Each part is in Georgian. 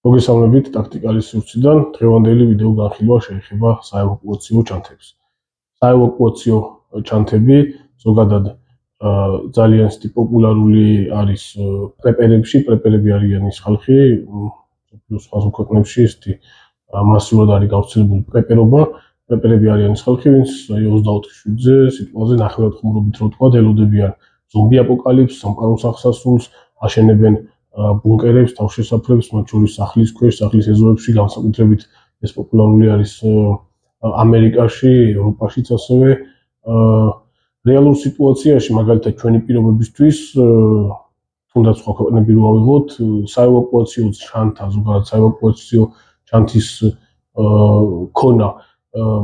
მოგესალმებით ტაქტიკალის სივრციდან. დღევანდელი ვიდეო განხილვა შეეხება საევაკუაციო ჩანთებს. საევაკუაციო ჩანთები ზოგადად ძალიან პოპულარული არის პრეპერებში. პრეპერები არიან ის ხალხი, სხვა ქვეყნებში ესეთი მასიურად არის გავრცელებული პრეპერობა. პრეპერები არიან ის ხალხი, ვინც 24/7-ზე სიტყვაზე ნახევრად ხუმრობით რო თქვა, ელოდებიან ზომბი აპოკალიფს, სამყაროს აღსასრულს, აშენებენ ბუნკერებს, თავშესაფრებს, მათ შორის სახლის ქვეშ, სახლის ეზოებში, განსაკუთრებით ეს პოპულარული არის ამერიკაში, ევროპაშიც ასევე. რეალურ სიტუაციაში, მაგალითად, ჩვენი პირობებისთვის, თუნდაც სხვა ქვეყნები რო ავიღოთ, საევაკუაციო ჩანთა, ზოგადად საევაკუაციო ჩანთის ქონა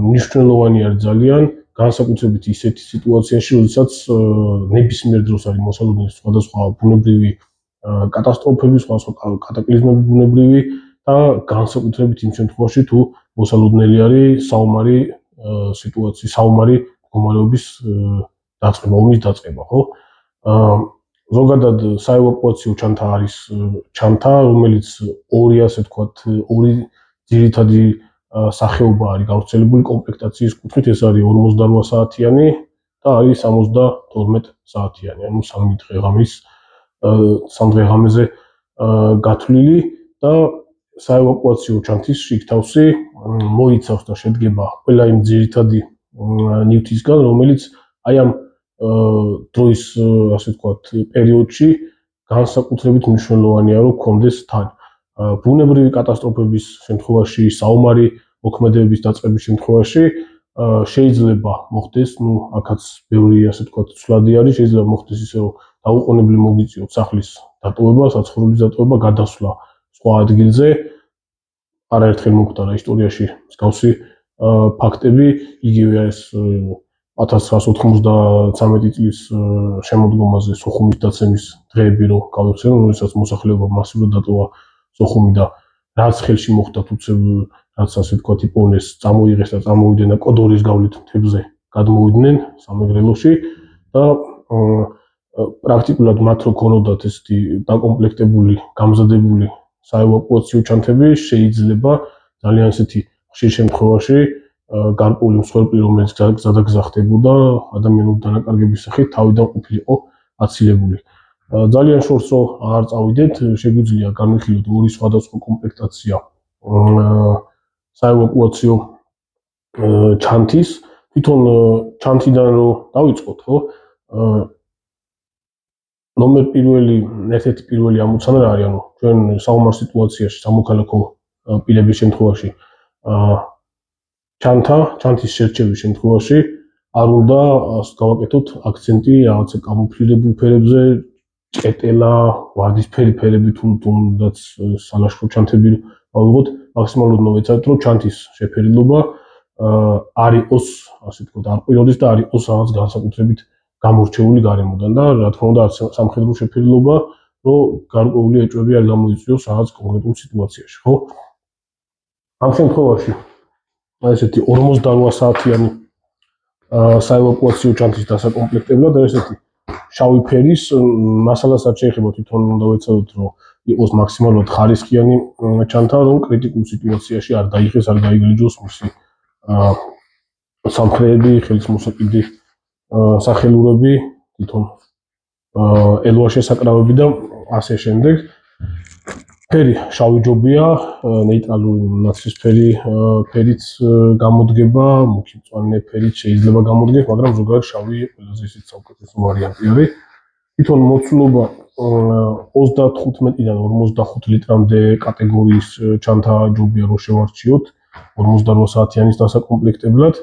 მნიშვნელოვანი არის ძალიან, განსაკუთრებით ისეთი სიტუაციაში, როდესაც ნებისმიერ დროს არის მოსალოდნელი სხვადასხვა ბუნებრივი კატასტროფები, სხვა კატაკლიზმები ბუნებრივი და განსაკუთრებით იმ შემთხვევაში, თუ მოსალოდნელი არის საომარი სიტუაცია, საომარი მდგომარეობის დაწყება, ომის დაწყება, ხო? ზოგადად საევაკუაციო ჩანთა არის ჩანთა, რომელიც ორი, ასე ვთქვათ, ორი ძირითადი სახეობა არის გავრცელებული კომპლექტაციის კუთხით, ეს არის 48 საათიანი და არის 72 საათიანი, ანუ 3 დღე-ღამეზე გათვლილი და საევაკუაციო ჩანთის შიგთავსი მოიცავს და შედგება ყველა იმ ძირითადი ნივთისგან, რომელიც აი ამ დროის, ასე ვთქვათ, პერიოდში განსაკუთრებით მნიშვნელოვანია, რომ გქონდეს თან. ბუნებრივი კატასტროფების შემთხვევაში, საომარი მოქმედებების დაწყების შემთხვევაში შეიძლება მოხდეს, აქაც ბევრი, ასე ვთქვათ, ცვლადი არის, შეიძლება მოხდეს ისე, რომ დაუყოვნებლივ მოგიწიოთ სახლის დატოვება, საცხოვრებლის დატოვება, გადასვლა სხვა ადგილზე. არაერთხელ მოხდა ისტორიაში მსგავსი ფაქტები, იგივე ეს 1993 წლის შემოდგომაზე სოხუმის დაცემის დღეები რო გავიხსენო, როდესაც მოსახლეობა მასიურად დატოვა სოხუმი და რაც ხელში მოხდა თუცებ, რაც ასე ვთქვათ, იპოვნეს, წამოიღეს და წამოვიდნენ და კოდორის გავლით მთებზე გადმოვიდნენ სამეგრელოში და პრაქტიკულად მათ რო ქონოდათ ესეთი დაკომპლექტებული, გამზადებული საევაკუაციო ჩანთები, შეიძლება ძალიან ესეთი ხშირ შემთხვევაში გარკვეული მსხვერპლი, რომელიც გზადაგზა ხდებოდა, ადამიანური დანაკარგების სახით თავიდან ყოფილიყო აცილებული. ძალიან შორს რო არ წავიდეთ, შეგვიძლია განვიხილოთ ორი სხვადასხვა კომპლექტაცია საევაკუაციო ჩანთის. თვითონ ჩანთიდან რო დავიწყოთ, ხო? ერთ-ერთი პირველი ამოცანა რა არის, ანუ ჩვენ საომარ სიტუაციაში, სამოქალაქო პირების შემთხვევაში ჩანთის შერჩევის შემთხვევაში არ უნდა გავაკეთოთ აქცენტი რაღაცა კამუფლირებულ ფერებზე, ჭეტელა, ვარდისფერი ფერები თუნდაც სალაშქრო ჩანთები ავიღოთ, მაქსიმალურად მოვეცადეთ, რომ ჩანთის შეფერილობა არ იყოს, ასე ვთქვათ, არ ყვიროდეს და არ იყოს რაღაც განსაკუთრებით გამორჩეული გარემოდან და რა თქმა უნდა სამხედრო შეფერილობა, რომ გარკვეული ეჭვები არ გამოიწვიოს რაღაც კონკრეტულ სიტუაციაში, ხო? ამ შემთხვევაში ესეთი 48 საათიანი საევაკუაციო ჩანთის დასაკომპლექტებლად ესეთი შავი ფერის მასალასაც შეიძლება თვითონ უნდა ვეცადოთ, რომ იყოს მაქსიმალურად ხარისხიანი ჩანთა, რომ კრიტიკულ სიტუაციაში არ დაიხეს, არ გაიგლიჯოს მისი სამხრეები, ხელისმოსაკიდი სახელურები, თვითონ ელოა შესაკრავები და ასე შემდეგ. ფერი შავი ჯობია, ნეიტრალური ნაცრისფერი ფერიც გამოდგება, მუქი მწვანე ფერიც შეიძლება გამოდგეს, მაგრამ ზოგადად შავი ყველაზე ისეთ საუკეთესო ვარიანტი არის. თვითონ მოცულობა 35-დან 45 ლიტრამდე კატეგორიის ჩანთა ჯობია რო შევარჩიოთ 48 საათიანის დასაკომპლექტებლად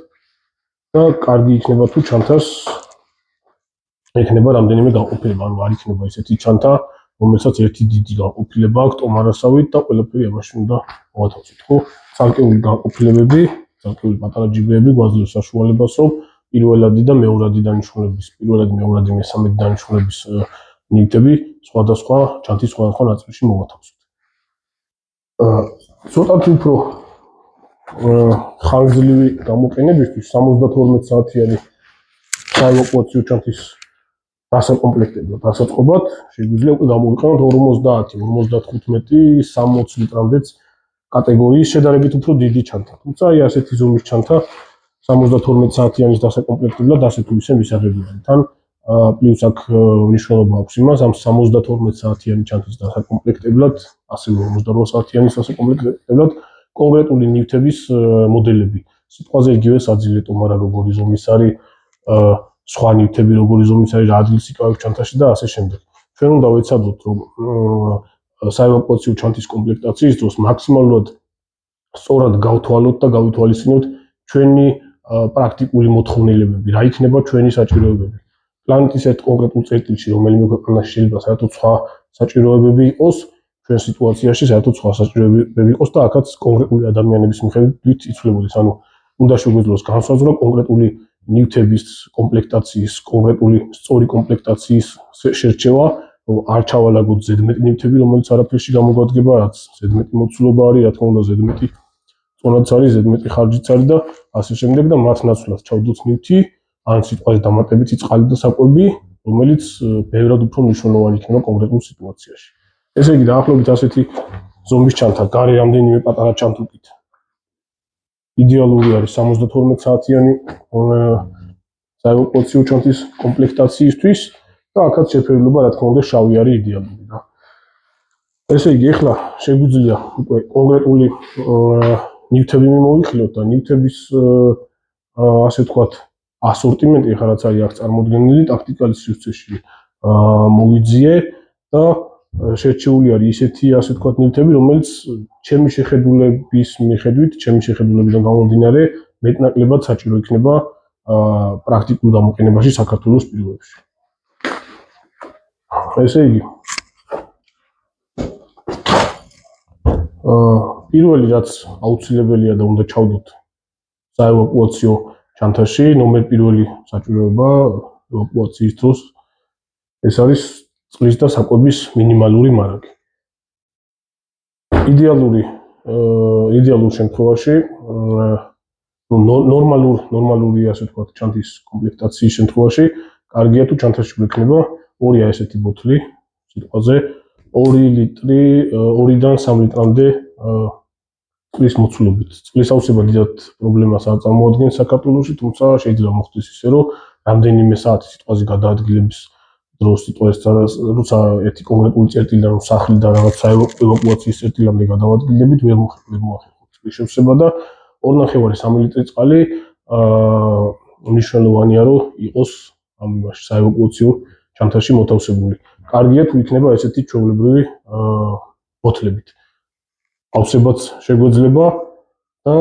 და კარგი იქნება თუ ჩანთას ექნება რამდენიმე გაყოფილება, ანუ არ იქნება ესეთი ჩანთა, რომელსაც ერთი დიდი გაყოფილება აქვს ტომარასავით და ყველაფერი ამაში უნდა მოვათავსოთ, ხო? ცალკეული გაყოფილებები, ცალკეული პატარა ჯიბეები გვაძლევს საშუალებას, რომ პირველადი და მეორადი დანიშნულების, პირველადი, მეორადი, მესამედი დანიშნულების ნივთები სხვადასხვა ჩანთის სხვადასხვა ნაწილში მოვათავსოთ. ცოტათი უფრო ხანგრძლივი გამოყენებისთვის 72 საათიანი საევაკუაციო ჩანთის დასაკომპლექტებლად, დასაწყობად შეგვიძლია უკვე გამოვიყენოთ 50, 55, 60 ლიტრამდეც კატეგორიის შედარებით უფრო დიდი ჩანთა. თუმცა აი ასეთი ზომის ჩანთა 72 საათიანის დასაკომპლექტებლად ასეთ თუ ისე მისაღებია. თან პლუს აქ მნიშვნელობა აქვს იმას, ამ 72 საათიანი ჩანთის დასაკომპლექტებლად, ასევე 48 საათიანის დასაკომპლექტებლად კონკრეტული ნივთების მოდელები. სიტყვაზე იგივე საძილეტო, მაგრამ როგორი ზომის არის, სხვა ნივთები როგორი ზომის არის, რა ადგილს იკავებს ჩანთაში და ასე შემდეგ. ჩვენ უნდა ვეცადოთ, რომ საევაკუაციო ჩანთის კომპლექტაციის დროს მაქსიმალურად სწორად გავთვალოთ და გავითვალისწინოთ ჩვენი პრაქტიკული მოთხოვნილებები, რა იქნება ჩვენი საჭიროებები. პლანეტის ერთ კონკრეტულ წერტილში, რომელიმე ქვეყანაში შეიძლება საერთოდ სხვა საჭიროებები იყოს, ჩვენ სიტუაციაში საერთოდ სხვა საჭიროებები იყოს და აქაც კონკრეტული ადამიანების მიხედვით იცვლებოდეს. ანუ უნდა შეგვეძლოს განსაზღვრა კონკრეტული ნივთების კომპლექტაციის, კონკრეტული სწორი კომპლექტაციის შერჩევა, რომ არ ჩავალაგოთ ზედმეტი ნივთები, რომელიც არაფერში გამოგვადგება, რაც ზედმეტი მოცულობა არის, რა თქმა უნდა, ზედმეტი წონაც არის, ზედმეტი ხარჯიც არის და ასე შემდეგ და მათ ნაცვლად ჩავდოთ ნივთი, ან სიტყვაზე დამატებითი წყალი და საკვები, რომელიც ბევრად უფრო მნიშვნელოვანი იქნება კონკრეტულ სიტუაციაში. ესე იგი, დაახლოებით ასეთი ზომის ჩანთა, გარე რამდენიმე პატარა ჩანთუკით. იდეალური არის 72 საათიანი საევაკუაციო ჩანთის კომპლექტაციისთვის და აქაც შეფერილობა, რა თქმა უნდა, შავი არის იდეალური რა. ესე იგი, ახლა შეგვიძლია უკვე კონკრეტული ნივთები მოვიხილოთ და ნივთების ასე ვთქვათ, ასორტიმენტი ახლა რაც არის აქ წარმოდგენილი ტაქტიკალის სივრცეში მოვიძიე და შერჩეული არის ისეთი ასე ვთქვათ ნივთები, რომელიც ჩემი შეხედულების მიხედვით, ჩემი შეხედულებიდან გამომდინარე, მეტნაკლებად საჭირო იქნება პრაქტიკულ გამოყენებაში საქართველოს პირობებში. ესე იგი, პირველი რაც აუცილებელია და უნდა ჩავდოთ საევაკუაციო ჩანთაში, ნომერ პირველი საჭიროება ევაკუაციის დროს ეს არის წყლის და საკვების მინიმალური მარაგი. იდეალურ შემთხვევაში ნორმალური ასე ვთქვათ ჩანთის კომპლექტაციის შემთხვევაში კარგია თუ ჩანთაში გვექნება ორია ესეთი ბოთლი, სიტყვაზე 2 ლიტრი, 2-დან 3 litrამდე წყლის მოცულობით. წყლის ავსება დიდად პრობლემას არ წარმოადგენს საქართველოში, თუმცა შეიძლება მოხდეს ისე, რომ რამდენიმე საათი სიტყვაზე გადაადგილების დროს როცა ერთი კონკრეტული წერტილიდან სახლიდან რაღაც ევაკუაციის წერტილამდე გადავადგილდებით, ვერ მოახერხოთ წყლის შევსება და 2.5-3 ლიტრი წყალი მნიშვნელოვანია, რომ იყოს ამ საევაკუაციო ჩანთაში მოთავსებული. კარგია თუ იქნება ესეთი ჩვეულებრივი ბოთლებით. ავსებაც შეგვეძლება და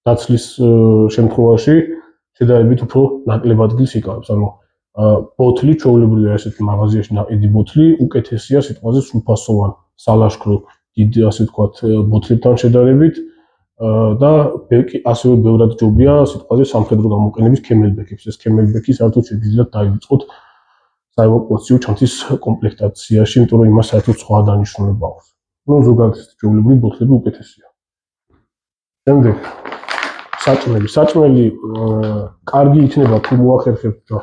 დაცლის შემთხვევაში შედარებით უფრო ნაკლებ ადგილს იკავებს. ანუ ბოთლი ჩვეულებრივი ესეთი მაღაზიაში ნაყიდი ბოთლი უკეთესია სიტყვაზე სრულფასოვან სალაშქრო დიდ ასე ვთქვათ ბოთლებთან შედარებით და ასევე ბევრად ჯობია სიტყვაზე სამხედრო გამოყენების კემელბექებს. ეს კემელბექი საერთოდ შეგიძლიათ დაივიწყოთ საევაკუაციო ჩანთის კომპლექტაციაში, იმიტომ რომ იმას საერთოდ სხვა დანიშნულება აქვს. ну ზოგადად ჩვეულებრივი ბოთლები უკეთესია. შემდეგ საჭმელი კარგი იქნება თუ მოახერხებთ და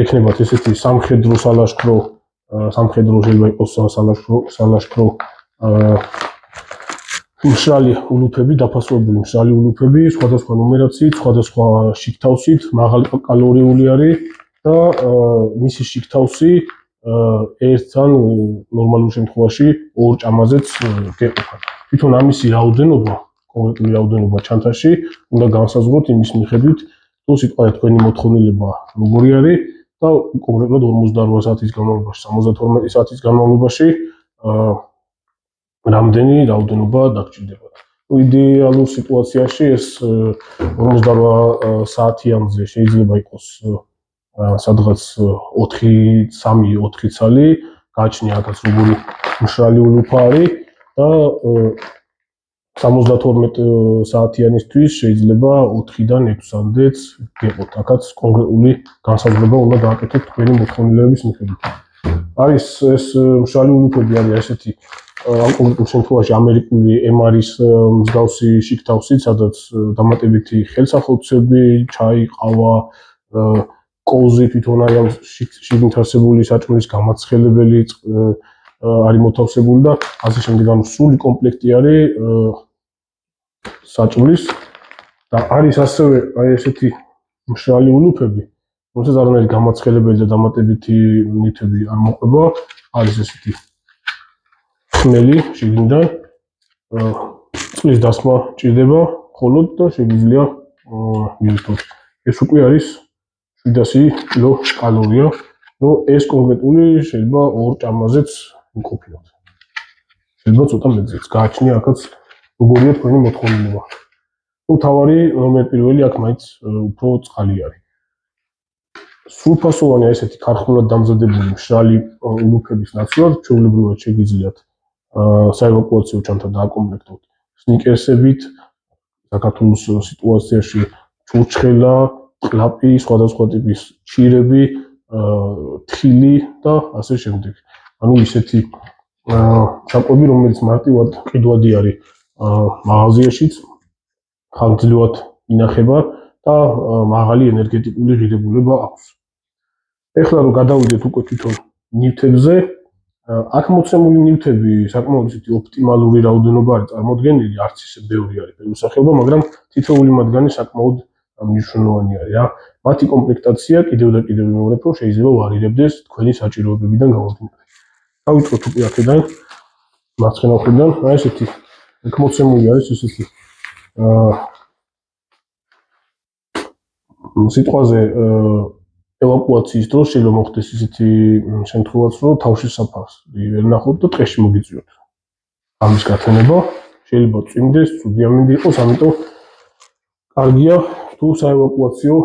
ექნებათ ესეთი სამხედრო სალაშქრო, სამხედრო შეიძლება იყოს სალაშქრო მშრალი ულუფები, დაფასებული მშრალი ულუფები, სხვადასხვა ნუმერაციით, სხვადასხვა შიგთავსით, მაღალი კალორიული არის და მისი შიგთავსი ერთთან ნორმალურ შემთხვევაში 2 ჭამაზეც გეყოფა. თვითონ ამისი რაოდენობა, კონკრეტული რაოდენობა ჩანთაში უნდა განსაზღვროთ იმის მიხედვით, თუ სიტყვაზე თქვენი მოთხოვნილება როგორი არის და კონკრეტულად 48 საათის განმავლობაში, 72 საათის განმავლობაში რამდენი რაოდენობა დაგჭირდებათ. იდეალურ სიტუაციაში ეს 48 საათიანზე შეიძლება იყოს სადღაც 3-4 ცალი, გააჩნია აქაც როგორი მშრალი ულუფა არის და 72 საათიანისთვის შეიძლება 4-დან 6-მდეც გეყოთ. აქაც კონკრეტული განსაზღვრება უნდა გააკეთოთ თქვენი მოთხოვნილებების მიხედვით. არის ეს მშრალი ულუფები არის ესეთი ამ კონკრეტულ შემთხვევაში ამერიკული MR-ის მსგავსი შიგთავსით, სადაც დამატებითი ხელსაყრელწები, ჩაი, ყავა კოუზი თვითონ არის ამ შიგნით არსებული საჭმლის გამაცხელებელი არის მოთავსებული და ასე შემდეგ, ანუ სრული კომპლექტი არის საჭმლის და არის ასევე აი ესეთი მშრალი ულუფები, რომელსაც არანაირი გამაცხელებელი და დამატებითი ნივთები არ მოყვება, არის ესეთი ხმელი შიგნიდან, წყლის დასმა ჭირდება მხოლოდ და შეგვიძლია მივთვალოთ. ეს უკვე არის 700 კილო კალორია. ნუ ეს კონკრეტული შეიძლება ორ ჭამაზეც იმყოფილოთ. შეიძლება ცოტა მეტზეც. გააჩნია აქაც როგორია თქვენი მოთხოვნილება. ნუ თავარი ნომერ პირველი აქ მაინც უფრო წყალი არის. სრულფასოვანი ესეთი ქარხნულად დამზადებული მშრალი ულუფების ნაცვლად ჩვეულებრივად შეგიძლიათ საევაკუაციო ჩანთა დააკომპლექტოთ სნიკერსებით, საქართველოს სიტუაციაში ჩურჩხელა, კლაპი, სხვადასხვა ტიპის ჩირები, თხილი და ასე შემდეგ. ანუ ისეთი საკვები, რომელიც მარტივად ყიდვადი არის მაღაზიაშიც, ხანგრძლივად ინახება და მაღალი ენერგეტიკული ღირებულება აქვს. ეხლა რომ გადავიდეთ უკვე თვითონ ნივთებზე, აქ მოცემული ნივთები საკმაოდ ისეთი ოპტიმალური რაოდენობა არის წარმოდგენილი, არც ისე ბევრი არის ბევრი სახეობა, მაგრამ თითოეული მათგანი საკმაოდ მნიშვნელოვანი არის რა. მათი კომპლექტაცია კიდევ და კიდევ ვიმეორებ, რომ შეიძლება ვარირებდეს თქვენი საჭიროებებიდან გამომდინარე. დავიწყოთ უკვე აქედან, მარცხენა მხრიდან, აი ესეთი აქ მოცემული არის ესეთი სიტყვაზე ევაკუაციის დროს შეიძლება მოხდეს ისეთი შემთხვევაც, რომ თავში საფარს ვერ ნახოთ და ტყეში მოგიწვიოთ. ამის გათენება შეიძლება წვიმდეს, ცუდი ამინდი იყოს, ამიტომ კარგია თუ საევაკუაციო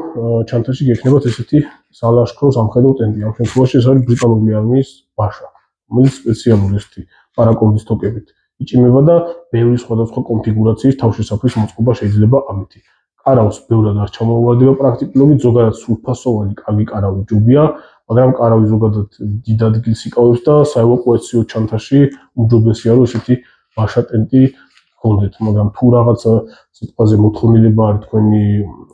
ჩანთაში გექნებათ ესეთი სალაშქრო სამხედრო ტენტი. ამ შემთხვევაში ეს არის ბრიტანული არმიის ბაშა, რომელიც სპეციალური ესეთი პარაკორდის თოკებით იჭიმება და ბევრი სხვადასხვა კონფიგურაციის თავშესაფრის მოწყობა შეიძლება ამითი. კარავს ბევრად არ ჩამოუვარდება პრაქტიკულობით, ზოგადად სრულფასოვანი კარგი კარავი ჯობია, მაგრამ კარავი ზოგადად დიდ ადგილს იკავებს და საევაკუაციო ჩანთაში უმჯობესია რომ ესეთი ბაშა ტენტი გქონდეთ, მაგრამ თუ რაღაცა სიტყვაზე მოთხოვნილება არის თქვენი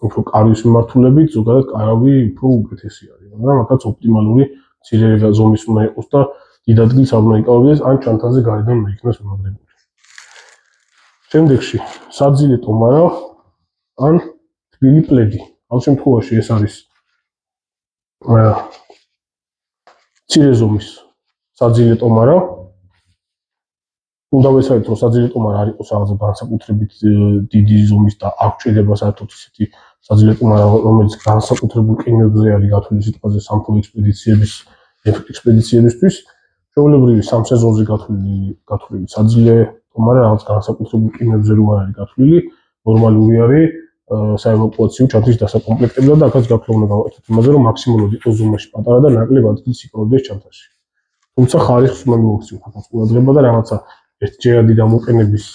უფრო კარვის მიმართულებით, ზოგადად კარავი უფრო უკეთესი არის, მაგრამ აქაც ოპტიმალური მცირე ზომის უნდა იყოს და დიდ ადგილს არ უნდა იკავებდეს, ან ჩანთაზე გარედან უნდა იქნას მომაგრებული. შემდეგში საძილე ტომარა ან თბილი პლედი. ამ შემთხვევაში ეს არის მცირე ზომის საძილე ტომარა. უნდა ვეცადეთ, რომ საძილე ტომარა არ იყოს რაღაცა განსაკუთრებით დიდი ზომის და არ გვჭირდება საერთოდ ისეთი საძილე ტომარა, რომელიც განსაკუთრებულ ყინვებზე არის გათვლილი სიტყვაზე სამთო ექსპედიციებისთვის. ჩვეულებრივი სამ სეზონზე გათვლილი საძილე ტომარა რაღაც განსაკუთრებულ ყინვებზე რო არ არის გათვლილი, ნორმალური არის საევაკუაციო ჩანთის დასაკომპლექტებლად და აქაც გათვლა უნდა გავაკეთოთ იმაზე, რომ მაქსიმალურად იყოს ზომაში პატარა და ნაკლებ ადგილს იკავებდეს ჩანთაში. თუმცა ხარისხს უნდა მივაქციოთ აქაც ყურადღება და რაღაცა ერთჯერადი გამოყენების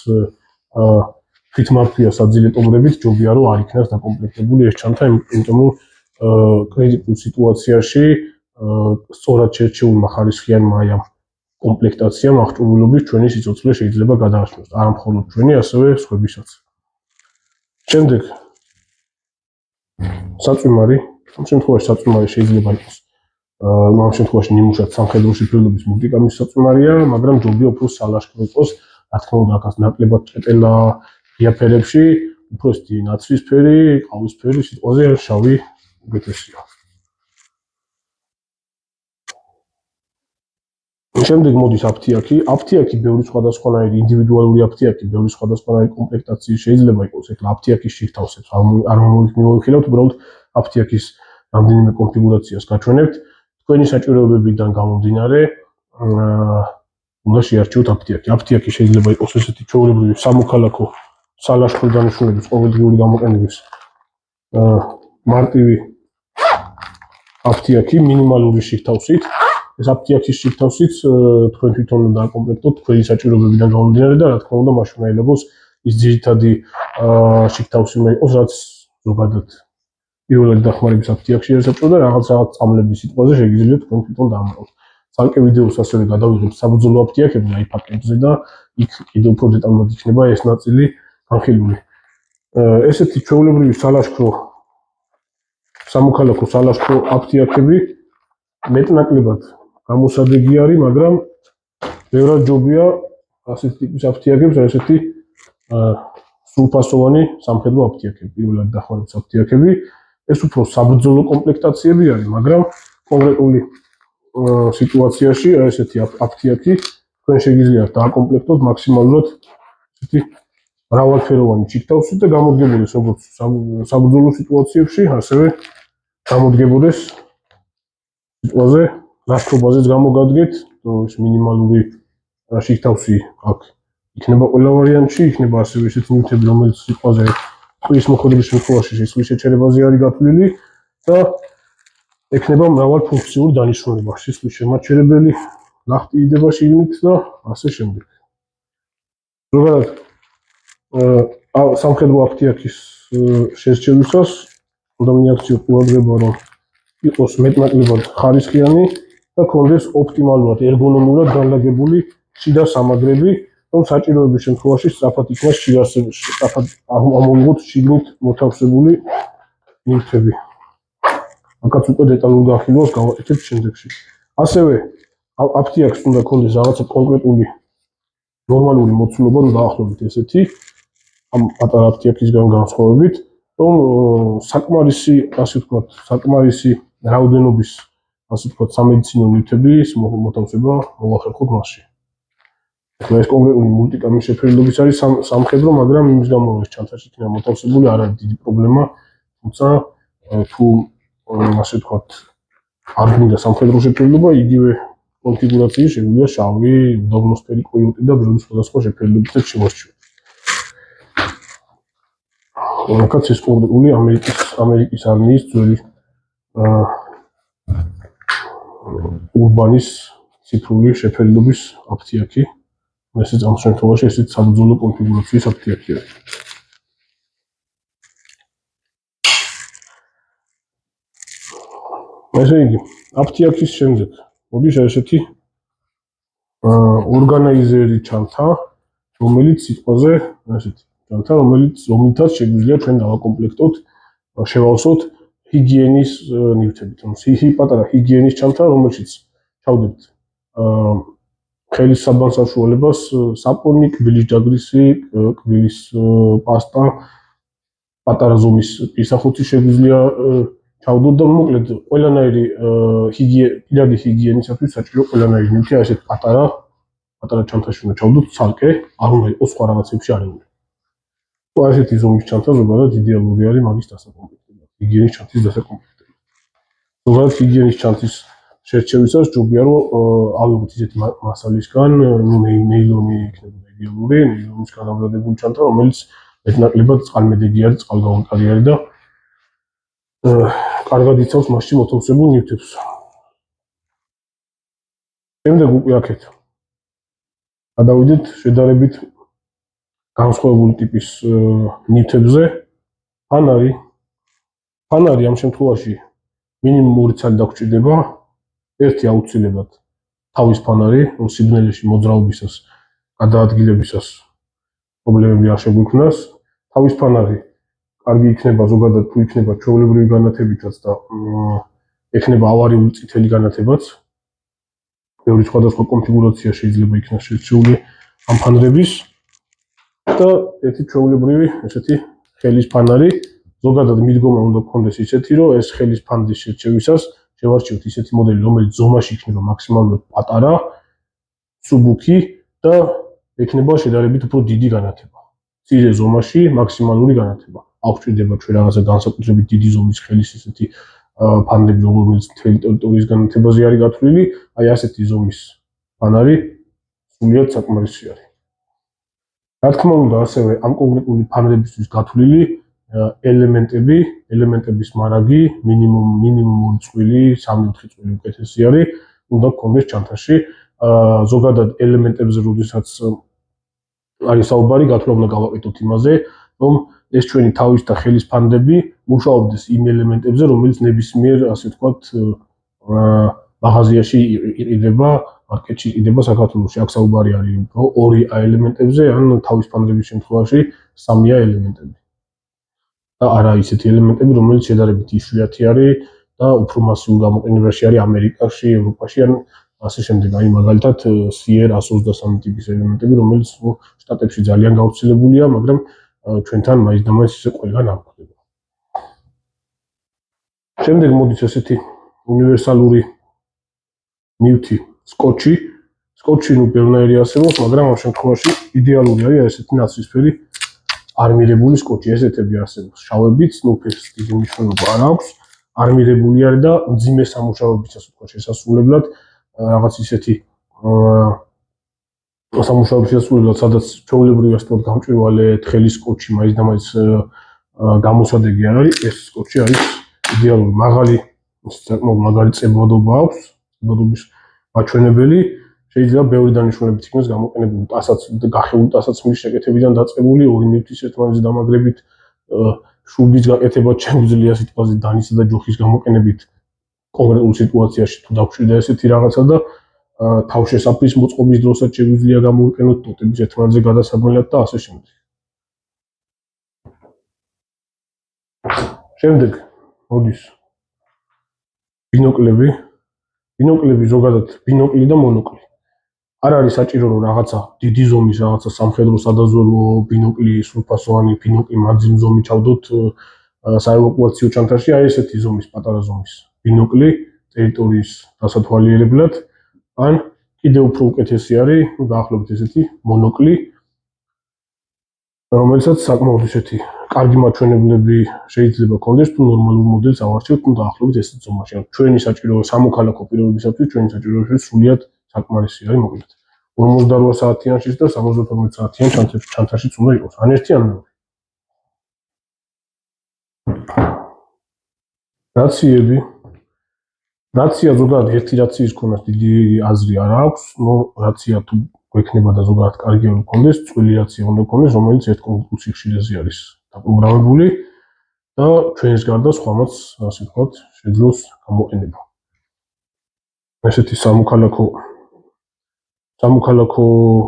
თვითმართვია საძილე ტომრებით ჯობია რომ არ იქნას დაკომპლექტებული ეს ჩანთა, იმიტომ რომ კრიტიკულ სიტუაციაში სწორად შერჩეულმა ხარისხიანმა აი ამ კომპლექტაციამ აღჭურვილობის ჩვენი სიცოცხლე შეიძლება გადაასვენოს, არა მხოლოდ ჩვენი, ასევე სხვებისაც. შემდეგ საწვიმარი, ამ შემთხვევაში საწვიმარი შეიძლება იყოს ამ შემთხვევაში ნიმუშად სამხედრო შეფერილობის მულტიკამის საწვიმარია, მაგრამ ჯობია უფრო სალაშქრო იყოს, რა თქმა უნდა, აქაც ნაკლებად ჭეტელა იაფერებში, უფრო ისეთი ნაცრისფერი, ყავისფერი, სიტყვაზე შავი უკეთესია. შემდეგ მოდის აფთიაქი. აფთიაქი ბევრი სხვადასხვანაირი ინდივიდუალური აფთიაქი, ბევრი სხვადასხვანაირი კომპლექტაციის შეიძლება იყოს. ეხლა აფთიაქის შიგთავსებს არ მოვიხილავთ, უბრალოდ აფთიაქის რამდენიმე კონფიგურაციას გაჩვენებთ. თქვენი საჭიროებებიდან გამომდინარე, უნდა შეარჩიოთ აფთიაქი. აფთიაქი შეიძლება იყოს ესეთი ჩვეულებრივი სამოქალაქო სალაშქრო დანიშნულების ყოველდღიური გამოყენების მარტივი აფთიაქი მინიმალური შიგთავსით. ეს აფთიაქის შიგთავსიც თქვენ თვითონ უნდა დააკომპლექტოთ თქვენი საჭიროებებიდან გამომდინარე და რა თქმა უნდა მაშინ უნდა იყოს ის ძირითადი შიგთავსი უნდა იყოს, რაც ზოგადად პირველად დახმარების აფთიაქში შესაძლოა და რაღაც წამლების სიტყვაზე შეგიძლიათ თქვენ თვითონ დაამყაროთ. ცალკე ვიდეოს ასევე გადავიღებთ საბრძოლო აფთიაქებზე, აი ფაკებზე და იქ კიდევ უფრო დეტალურად იქნება ეს ნაწილი განხილული. ესეთი ჩვეულებრივი სალაშქრო სამოქალაქო სალაშქრო აფთიაქები მეტნაკლებად გამოსადეგი არის, მაგრამ ბევრად ჯობია ასეთი ტიპის აფთიაქებს, ესეთი სრულფასოვანი სამხედრო აფთიაქები, პირველად დახმარების აფთიაქები, ეს უფრო საბრძოლო კომპლექტაციები არის, მაგრამ კონკრეტული სიტუაციაში ესეთი აფთიაქი თქვენ შეგიძლიათ დააკომპლექტოთ მაქსიმალურად ესეთი მრავალფეროვანი ჩიქთაოსით და გამოდგებოდეს როგორც საბრძოლო სიტუაციებში, ასევე გამოდგებოდეს სიტუაზე ლაშქრობაზეც გამოგადგეთ, ეს მინიმალური ჩიქთაოსი აქ იქნება ყველა ვარიანტში, იქნება ასევე ესეთი ნივთები, რომელიც სიტყვაზე ტყვის მოხდების შემთხვევაში შესვლის შეჩერებაზე არის გათვლილი და ექნება მრავალფუნქციური დანიშნულება, შესვლის შემაჩერებელი, ნახტიდება შიგნით და ასე შემდეგ. ზოგადად სამხედრო აფთიაქის შესწავლისას უნდა მიაქციოთ ყურადღება, რომ იყოს მეტნაკლებად ხარისხიანი და ქონდეს ოპტიმალურად ერგონომიურად განლაგებული შიდა სამაგრები, რომ საჭიროების შემთხვევაში სწრაფად იქნას სწრაფად ამოვიღოთ შიგნით მოთავსებული ნივთები. აქაც უკვე დეტალურ განხილვას გავაკეთებთ შემდეგში. ასევე აფთიაქს უნდა ქონდეს რაღაცა კონკრეტული ნორმალური მოცულობა, რომ დაახლოებით ესეთი ამ პატარა აფთიაქისგან განსხვავებით, რომ საკმარისი, ასე ვთქვათ, საკმარისი რაოდენობის, ასე ვთქვათ, სამედიცინო ნივთების მოთავსება მოახერხოთ მასში. ახლა ეს კონკრეტული მულტიკამის შეფერილობის არის სამხედრო, მაგრამ იმის გამო რომ ეს ჩანთაში იქნება მოთავსებული, არ არის დიდი პრობლემა, თუმცა თუ ასე ვთქვათ, არ გვინდა სამხედრო შეფერილობა, იგივე კონფიგურაციის შეგვიძლია შავი, უდაბნოსფერი კოიოტი და ბევრი სხვადასხვა შეფერილობითაც შევარჩიოთ. აქაც ეს კონკრეტული ამერიკის არმიის ძველი ურბანის ციფრული შეფერილობის აფთიაქი. ესეც ამ შემთხვევაში ესეც საბრძოლო კონფიგურაციის აფთიაქი არის. ესე იგი, აფთიაქის შემდეგ მოდის ესეთი ორგანიზერი ჩანთა, რომელიც სიტყვაზე ესეთი ჩანთა, რომლითაც შეგვიძლია ჩვენ დავაკომპლექტოთ, შევავსოთ ჰიგიენის ნივთებით. პატარა ჰიგიენის ჩანთა, რომელშიც ჩავდებთ ხელის საბან საშუალებას, საპონი, კბილის ჯაგრისი, კბილის პასტა, პატარა ზომის ისახოცი შეგვიძლია ჩავდოთ და მოკლედ ყველანაირი პირადი ჰიგიენისათვის საჭირო ყველანაირი ნივთი ასეთ პატარა ჩანთაში უნდა ჩავდოთ ცალკე, არ უნდა იყოს სხვა რაღაცებში არეული. ესეთი ზომის ჩანთა ზოგადად იდეალური არის მაგის დასაკომპლექტებლად, ჰიგიენის ჩანთის დასაკომპლექტებლად. ზოგადად ჰიგიენის ჩანთის შერჩევისას ჯობია რომ ავიღოთ ისეთი მასალისგან, ნეილონი იქნება იდეალური, ნეილონისგან დამზადებული ჩანთა, რომელიც მეტნაკლებად წყალმედეგი არის, წყალგაუნტარი არის და კარგად იცავს მასში მოთავსებულ ნივთებს. შემდეგ უკვე აქეთ გადავიდეთ შედარებით განსხვავებული ტიპის ნივთებზე. ფანარი ამ შემთხვევაში მინიმუმ 2 ცალი დაგჭირდება. ერთი აუცილებლად თავის ფანარი, რომ სიბნელეში მოძრაობისას, გადაადგილებისას პრობლემები არ შეგვიქმნას. თავის ფანარი კარგი იქნება ზოგადად თუ იქნება ჩვეულებრივი განათებითაც და ექნება ავარიული წითელი განათებაც. ბევრი სხვადასხვა კონფიგურაცია შეიძლება იქნას შერჩეული ამ ფანრების და ერთი ჩვეულებრივი ესეთი ხელის ფანარი. ზოგადად მიდგომა უნდა გქონდეს ისეთი, რომ ეს ხელის ფანდის შერჩევისას შევარჩიოთ ისეთი მოდელი, რომელიც ზომაში იქნება მაქსიმალურად პატარა, სუბუქი და ექნება შედარებით უფრო დიდი განათება. მცირე ზომაში მაქსიმალური განათება. აღჭირდება ჩვენ რაღაცა განსაკუთრებით დიდი ზომის ხელის ესეთი ფანები, რომელიც მთელი ტერიტორიის განათებაზე არის გათვლილი, აი ასეთი ზომის ფანარი სრულიად საკმარისი არის. რა თქმა უნდა, ასევე ამ კონკრეტული ფანებისთვის გათვლილი ელემენტების მარაგი, მინიმუმ 2 წვილი, 3-4 წვილი უკეთესი არის, უნდა გქონდეს ჩანთაში. ზოგადად ელემენტებზე როდესაც არის საუბარი, გათვლა უნდა გავაკეთოთ იმაზე, რომ ეს ჩვენი თავის და ხელის ფანდები მუშაობდეს იმ ელემენტებზე, რომელიც ნებისმიერ, ასე ვთქვათ, მაღაზიაში იყიდება, მარკეტში იყიდება საქართველოში. აქ საუბარი არის უფრო 2 ელემენტებზე, ან თავის ფანდების შემთხვევაში 3 ელემენტები. და არა ისეთი ელემენტები, რომელიც შედარებით იშვიათი არის და უფრო მასიურ გამოყენებაში არის ამერიკაში, ევროპაში ან ასე შემდეგ. აი მაგალითად CR 123 ტიპის ელემენტები, რომელიც შტატებში ძალიან გავრცელებულია, მაგრამ ჩვენთან მაინც და მაინც ისე ყველგან არ გვხვდება. შემდეგ მოდის ესეთი უნივერსალური ნივთი სკოჩი. სკოჩი ბევრნაირი არსებობს, მაგრამ ამ შემთხვევაში იდეალური არის ესეთი ნაცრისფერი არმირებული სკოჩი. ესეთები არსებობს შავებიც, ფერს დიდი მნიშვნელობა არ აქვს. არმირებული არის და მძიმე სამუშაოებისას ვთქვათ შესასრულებლად რაღაც ისეთი სამუშაოების შესასრულებლად, სადაც ჩვეულებრივი ასეთ გამჭვირვალე თხელი სკოჩი მაინც და მაინც გამოსადეგი არ არის. ეს სკოჩი არის იდეალური, მაღალი, საკმაოდ მაგარი წებადობა აქვს, წებადობის მაჩვენებელი. შეიძლება ბევრი დანიშნულებით იქნას გამოყენებული ტასაც გახეული ტასაცმლის შეკეთებიდან დაწყებული ორი ნივთის ერთმანეთზე დამაგრებით შუბის გაკეთებაც შეუძლია სიტყვაზე დანისა და ჯოხის გამოყენებით კონკრეტულ სიტუაციაში თუ დაგვჭირდა ესეთი რაღაცა და თავშესაფრის მოწყობის დროსაც შეგვიძლია გამოვიყენოთ ტოტების ერთმანეთზე გადასაბმელად და ასე შემდეგ. შემდეგ მოდის ბინოკლები. ბინოკლები ზოგადად ბინოკლი და მონოკლი. არ არის საჭირო რომ რაღაცა დიდი ზომის რაღაცა სამხედრო სადაზვერვო ბინოკლი, სრულფასოვანი ბინოკლი, მარძიმ ზომი ჩავდოთ საევაკუაციო ჩანთაში, აი ესეთი ზომის, პატარა ზომის ბინოკლი ტერიტორიის დასათვალიერებლად, ან კიდევ უფრო უკეთესი არის, დაახლოებით ესეთი მონოკლი, რომელსაც საკმაოდ ესეთი კარგი მაჩვენებლები შეიძლება გქონდეს, თუ ნორმალურ მოდელს ავარჩევთ, დაახლოებით ესეთ ზომაში. ჩვენი საჭირო სამოქალაქო პირობებისათვის, ჩვენი საჭიროებისთვის სრულიად საკმარისი არის, მოკლედ 48 საათიანშიც და 72 საათიან ჩანთაშიც უნდა იყოს, ან ერთი ან მეორე. რაციები. რაცია ზოგადად ერთი რაციის ქონას დიდი აზრი არ აქვს, რაცია თუ გვექნება და ზოგადად კარგი არ გქონდეს, წვრილი რაცია უნდა გქონდეს, რომელიც ერთ კონკრეტულ სიხშირეზე არის დაპროგრამებული და ჩვენს გარდა სხვამაც, ასე ვთქვათ, შეძლოს გამოყენება. ესეთი სამოქალაქო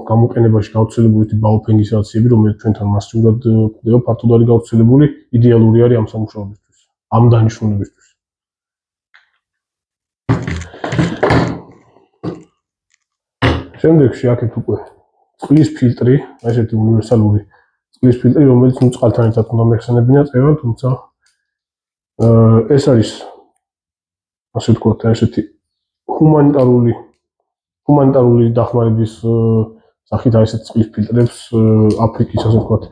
გამოყენებაში გავრცელებული ბაუფენგის რაციები, რომელიც ჩვენთან მასიურად გვხვდება, ფართოდ არის გავრცელებული, იდეალური არის ამ სამუშაოებისთვის, ამ დანიშნულებისთვის. შემდეგში აქეთ უკვე წყლის ფილტრი, ესეთი უნივერსალური წყლის ფილტრი, რომელიც წყალთან ერთად უნდა მეხსენებინა წერა, თუმცა ეს არის ასე ვთქვათ, ესეთი ჰუმანიტარული დახმარების სახით არის ესეთი წყლის ფილტრებს აფრიკის ასე ვთქვათ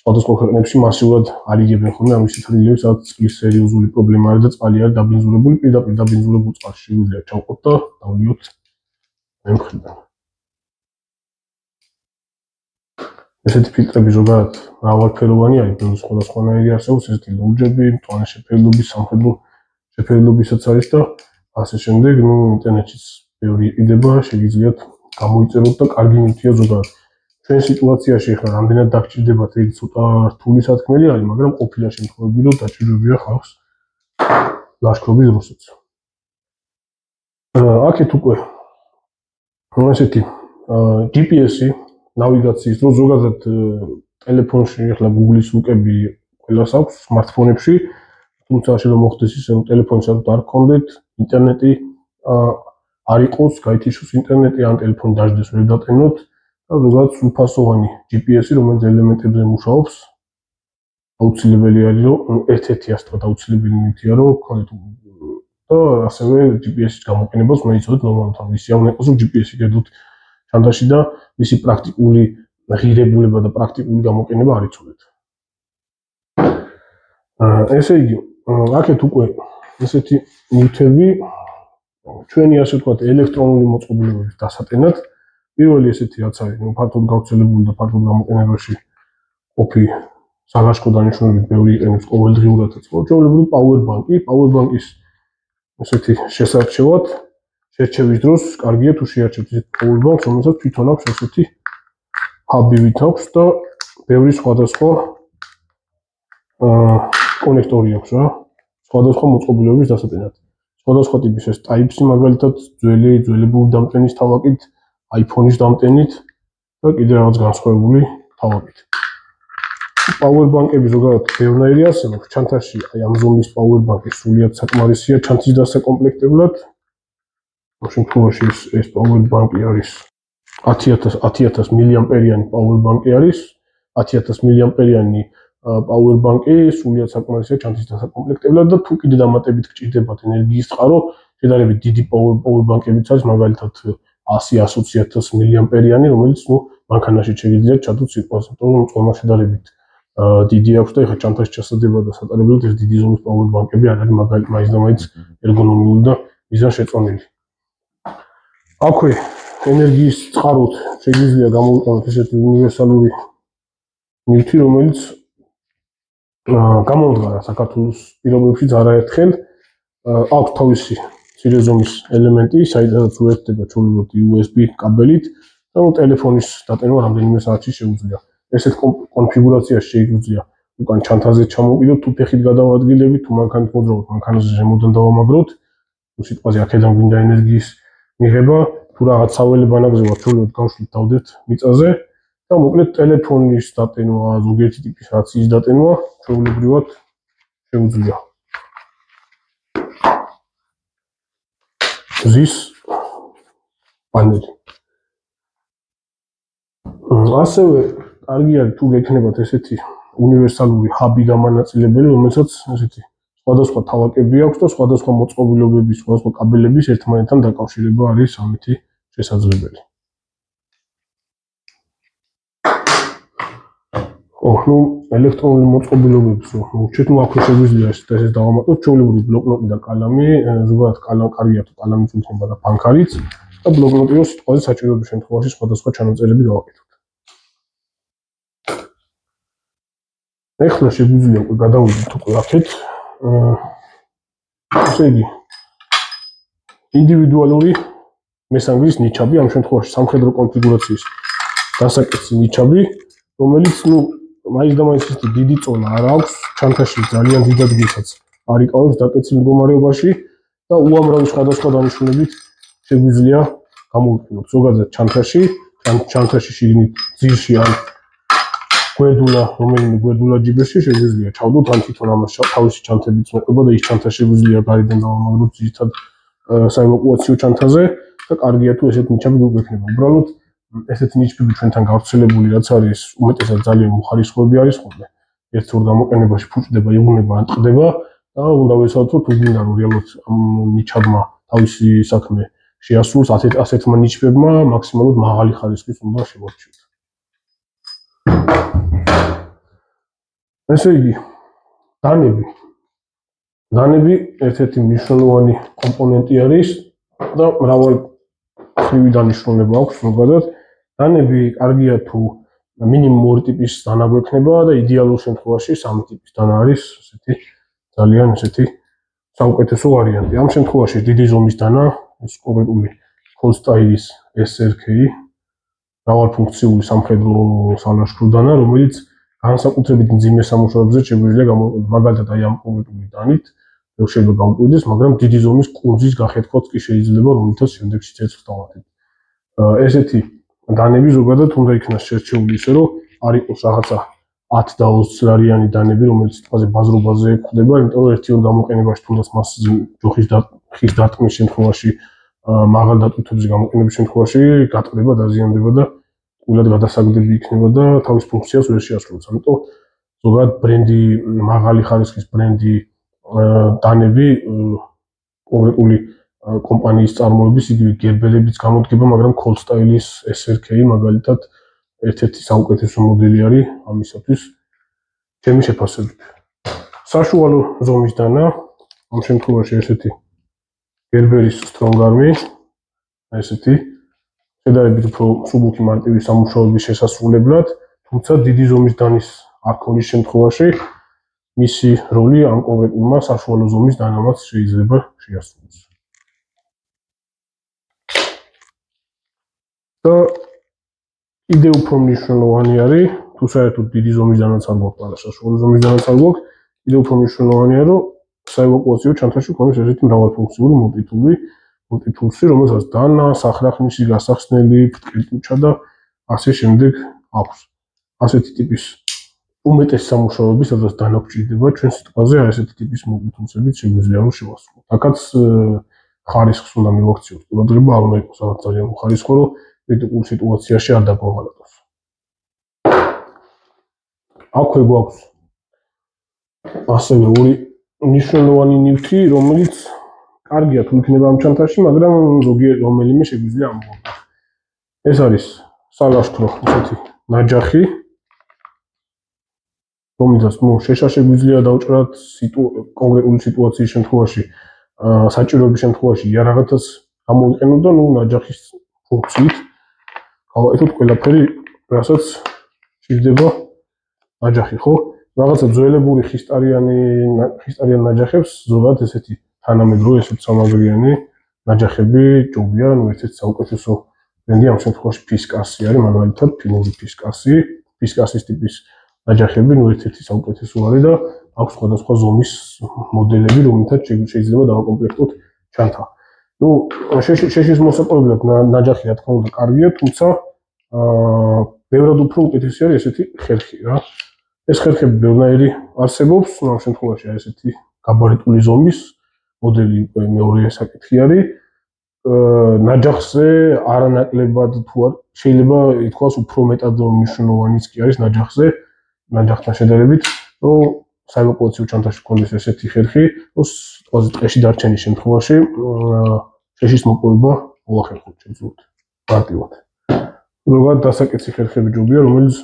სხვადასხვა ქვეყნებში მასიურად არიგებენ ხოლმე ამ ისეთ ადგილებში, სადაც წყლის სერიოზული პრობლემა არის და წყალი არის დაბინძურებული, პირდაპირ დაბინძურებულ წყალში შეგვიძლია ჩავყოთ და დავლიოთ მემხრიდან. ესეთი ფილტრები ზოგადად მრავალფეროვანი არის, ბევრი სხვადასხვანაირი არსებობს, ესეთი ლურჯები, მწვანე შეფერილობის, სამხედრო შეფერილობისაც არის და ასე შემდეგ, ინტერნეტშიც ბევრი იყიდება, შეგიძლიათ გამოიწეროთ და კარგი ნივთია ზოგადად. ჩვენ სიტუაციაში ახლა რამდენად დაგჭირდებათ, ეგ ცოტა რთული სათქმელი არის, მაგრამ ყოფილა შემთხვევები, რომ დაჭირებია ხალხს ლაშქრობის დროსაც. აქეთ უკვე ესეთი GPS-ი ნავიგაციის დროს ზოგადად ტელეფონში ახლა Google-ის ლუკები ყველას აქვს smartphone-ებში, თუმცა შეიძლება მოხდეს ისე, რომ ტელეფონში არ გქონდეთ, ინტერნეტი არ იყოს, გაითიშოს ინტერნეტი, ან ტელეფონი დაждდეს ვერ დატენოთ და ზოგადად სრულფასოვანი GPS-ი, რომელიც ელემენტებზე მუშაობს, აუცილებელი არის, რომ ერთ-ერთი ასე ვთქვათ, აუცილებელი ნივთია, რომ გქონდეთ და ასევე GPS-ის გამოყენებას უნდა იცოდეთ ნორმალურად, ისე არ უნდა იყოს, რომ GPS-ი გერდოთ ჩანთაში და მისი პრაქტიკული ღირებულება და პრაქტიკული გამოყენება არ იცოდეთ. ესე იგი, აქეთ უკვე ესეთი ნივთები ჩვენი ასე ვთქვათ, ელექტრონული მოწყობილობების დასატენად. პირველი ესეთი რაც არის, ფართოდ გავრცელებული და ფართოდ გამოყენებაში ყოფი სალაშქრო დანიშნულებით ბევრი იყენებს ყოველდღიურადაც. ჩვეულებრივ პაუერბანკის ესეთი შესარჩევად შერჩევის დროს კარგია თუ შეარჩევთ ესეთ პაუერბანკს, რომელსაც თვითონ აქვს ესეთი ჰაბივით აქვს და ბევრი სხვადასხვა კონექტორი აქვს რა, სხვადასხვა მოწყობილობების დასატენად. სხვადასხვა ტიპის ეს Type-C მაგალითად ძველებური დამტენის თავაკით, iPhone-ის დამტენით და კიდე რაღაც განსხვავებული თავაკით. პაუერბანკები ზოგადად ბევრნაირი არსებობს. ჩანთაში აი ამ ზომის პაუერბანკი სრულიად საკმარისია ჩანთის დასაკომპლექტებლად. ამ შემთხვევაში ეს პაუერბანკი არის 10000 მილიამპერიანი პაუერბანკი არის. 10000 მილიამპერიანი პაუერბანკი სრულიად საკმარისია ჩანთის დასაკომპლექტებლად და თუ კიდე დამატებით გჭირდებათ ენერგიის წყარო, შედარებით დიდი პაუერბანკებიც არის, მაგალითად 100-120.000 მილიამპერიანი, რომელიც მანქანაში შეგიძლიათ ჩადოთ სიტყვას, იმიტომ რომ წყობა შედარებით დიდი აქვს და ეხლა ჩანთაში ჩასადება და სატარებლად ეს დიდი ზომის პაუერბანკები არ არის მაინც და მაინც ერგონომიული და მიზანშეწონილი. აქვე ენერგიის წყაროთ შეგიძლია გამოვიყენოთ ესეთი უნივერსალური ნივთი, რომელიც გამომდგარა საქართველოს პირობებშიც არაერთხელ. აქვს თავისი მცირე ზომის ელემენტი, საიდანაც უერთდება ჩვეულებრივ USB კაბელით და ტელეფონის დატენვა რამდენიმე საათში შეუძლია. ესეთ კონფიგურაციაში შეგვიძლია უკან ჩანთაზე ჩამოვიდოთ, თუ ფეხით გადავადგილებით, თუ მანქანით მოძრაობთ, მანქანაზე ზემოდან დავამაგროთ, თუ სიტყვაზე აქედან გვინდა ენერგიის მიღება, თუ რაღაც საველე ბანაკზე ვართ, ჩვეულებრივ გავშლით დავდებთ მიწაზე და მოკლედ ტელეფონის დატენვა, ზოგიერთი ტიპის რაციის დატენვა ჩვეულებრივად შეუძლია. ზის პანელი. ასევე კარგი არის თუ გექნებათ ესეთი უნივერსალური ჰაბი გამანაწილებელი, რომელსაც ესეთი სხვადასხვა თავაკები აქვს და სხვადასხვა მოწყობილობების, სხვადასხვა კაბელების ერთმანეთთან დაკავშირება არის ამითი შესაძლებელი. ელექტრონული მოწყობილობების მოვჩეთ, აქვე შეგვიძლია ეს დავამატოთ, ჩვეულებრივი ბლოკნოტი და კალამი, ზოგადად კარგია თუ კალამიც უთმობა და ფანქარიც და ბლოკნოტიო სიტყვაზე საჭიროების შემთხვევაში სხვადასხვა ჩანაწერები გავაკეთოთ. ეხლა შეგვიძლია უკვე გადავიდეთ უკვე აქეთ. ესე იგი ინდივიდუალური მესანგრის ნიჩაბი, ამ შემთხვევაში სამხედრო კონფიგურაციის დასაკეთsi ნიჩაბი, რომელიც მაინც და მაინც ისეთი დიდი წონა არ აქვს, ჩანთაში ძალიან დიდ ადგილსაც არ იკავებს დაკეცილ მდგომარეობაში და უამრავი სხვადასხვა დანიშნულებით შეგვიძლია გამოვიყენოთ. ზოგადად ჩანთაში შიგნით ძირში ან გვერდულა, რომელიმე გვერდულა ჯიბეში შეგვიძლია ჩავდოთ ან თვითონ ამას თავისი ჩანთებიც მოყვება და ის ჩანთა შეგვიძლია გარედან დავამაგროთ ძირითად საევაკუაციო ჩანთაზე და კარგია თუ ესეთ ნიჩაბი გვექნება. უბრალოდ ესეთი ნიჩბები ჩვენთან გავრცელებული რაც არის, უმეტესად ძალიან მოხარისხოვები არის ხოლმე. ერთ-ორ გამოყენებაში ფუჭდება, იღუნება, ან ტყდება და უნდა ვეცადოთ თუ გინდა რომ რეალურად ამ ნიჩაბმა თავისი საქმე შეასრულოს, ასეთმა ნიჩბებმა მაქსიმალურად მაღალი ხარისხის უნდა შევარჩიოთ. ესე იგი, დანები ერთ-ერთი მნიშვნელოვანი კომპონენტი არის და მრავალ ხრივი დანიშნულება აქვს ზოგადად. დანები კარგია თუ მინიმუმ 2 ტიპის დანა გვექნება და იდეალურ შემთხვევაში 3 ტიპის დანა არის ესეთი ძალიან ესეთი საუკეთესო ვარიანტი. ამ შემთხვევაში დიდი ზომის დანა, ეს კონკრეტული ჰოლსტაინის SRK მრავალფუნქციური სამხედრო სალაშქრო დანა, რომელიც განსაკუთრებით მძიმე სამუშაოებზე შეგვიძლია გამოვიყენოთ. მაგალითად აი ამ კონკრეტული დანით შეიძლება გავუკვირდეს, მაგრამ დიდი ზომის კუნძის გახეთქვაც კი შეიძლება, რომელთაც შემდეგში ცეცხლს დავატებთ. ესეთი დანები ზოგადად უნდა იქნას შერჩეული ისე, რომ არ იყოს რაღაცა 10 და 20 წლიანი დანები, რომელიც თვალზე ბაზრობაზე გვხვდება, იმიტომ რომ ერთი-ორ გამოყენებაში თუნდაც მას ხის დარტყმის შემთხვევაში, მაღალ დატვირთვების გამოყენების შემთხვევაში გატყდება, დაზიანდება და ყვილად გადასაგდები იქნება და თავის ფუნქციას ვერ შეასრულებს. ამიტომ ზოგადად ბრენდი, მაღალი ხარისხის ბრენდი დანები კონკრეტული კომპანიის წარმოების იგივე გერბერებიც გამოდგება, მაგრამ ჰოლსტაინის SRK მაგალითად ერთ-ერთი საუკეთესო მოდელი არის ამისათვის ჩემი შეფასებით. საშუალო ზომის დანა, ამ შემთხვევაში ესეთი გერბერის სტრონგ-არმი, ესეთი შედარებით უფრო მსუბუქი მარტივი სამუშაოების შესასრულებლად, თუმცა დიდი ზომის დანის არქონის შემთხვევაში მისი როლი ამ კონკრეტულმა საშუალო ზომის დანამაც შეიძლება შეასრულოს. და კიდევ უფრო მნიშვნელოვანი არის, თუ საერთოდ დიდი ზომის დანაც არ გვაქვს, არა საშუალო ზომის დანაც არ გვაქვს, კიდევ უფრო მნიშვნელოვანია, რომ საევაკუაციო ჩანთაში გვქონდეს ესეთი მრავალფუნქციური მულტიტულსი, რომელსაც დანა, სახრახნისი, გასახსნელი, ფრტყილტუჩა და ასე შემდეგ აქვს. ასეთი ტიპის უმეტეს სამუშაოები, სადაც დანაგვჭირდება ჩვენ სიტყვაზე არ ესეთი ტიპის მოგვითუმცებით შეგვიძლია რომ შევასრულოთ. აქაც ხარისხს უნდა მივაქციოთ. ყურადღება არ უნდა იყოს რაღაც ძალიან უხარისხო, რომ კრიტიკულ სიტუაციაში არ დაგვაღალატოს. აქვე გვაქვს ასევე ორი მნიშვნელოვანი ნივთი, რომელიც კარგია თუ იქნება ამ ჩანთაში, მაგრამ ზოგიერთ რომელიმე შეგვიძლია ამოვაგოთ. ეს არის სალაშქრო ესეთი ნაჯახი, რომელსაც შეშა შეგვიძლია დავჭრათ კონკრეტული სიტუაციის შემთხვევაში, საჭიროების შემთხვევაში იარაღათაც გამოვიყენოთ და ნაჯახის ფუნქციით გავაკეთოთ ყველაფერი, რასაც ჭირდება ნაჯახი, ხო? რაღაცა ძველებური ხისტარიან ნაჯახებს ზოგადად ესეთი თანამედროვე ესეთი სამაგრიანი ნაჯახები ჭობია, ერთ-ერთი საუკეთესო ბრენდი ამ შემთხვევაში ფისკასი არის, მაგალითად ფინური ფისკასი, ფისკასის ტიპის ნაჯახები ერთ-ერთი საუკეთესო არის და აქვს სხვადასხვა ზომის მოდელები, რომელთაც შეიძლება დავაკომპლექტოთ ჩანთა. შეშის მოსაპოვებლად ნაჯახი რა თქმა უნდა კარგია, თუმცა ბევრად უფრო უკეთესი არის ესეთი ხერხი რა. ეს ხერხები ბევრნაირი არსებობს, ამ შემთხვევაში არის ესეთი გაბარიტული ზომის მოდელი მეორე საკითხი არის. ნაჯახზე არანაკლებად თუ არ შეიძლება ითქვას უფრო მეტად მნიშვნელოვანიც კი არის ნაჯახთან შედარებით, რომ საევაკუაციო ჩანთაში გქონდეს ესეთი ხერხი, რომ სიტყვაზე ტყეში დარჩენის შემთხვევაში შეშის მოპოვება მოახერხოთ შეძლოთ მარტივად. ზოგადად დასაკეცი ხერხები ჭობია, რომელიც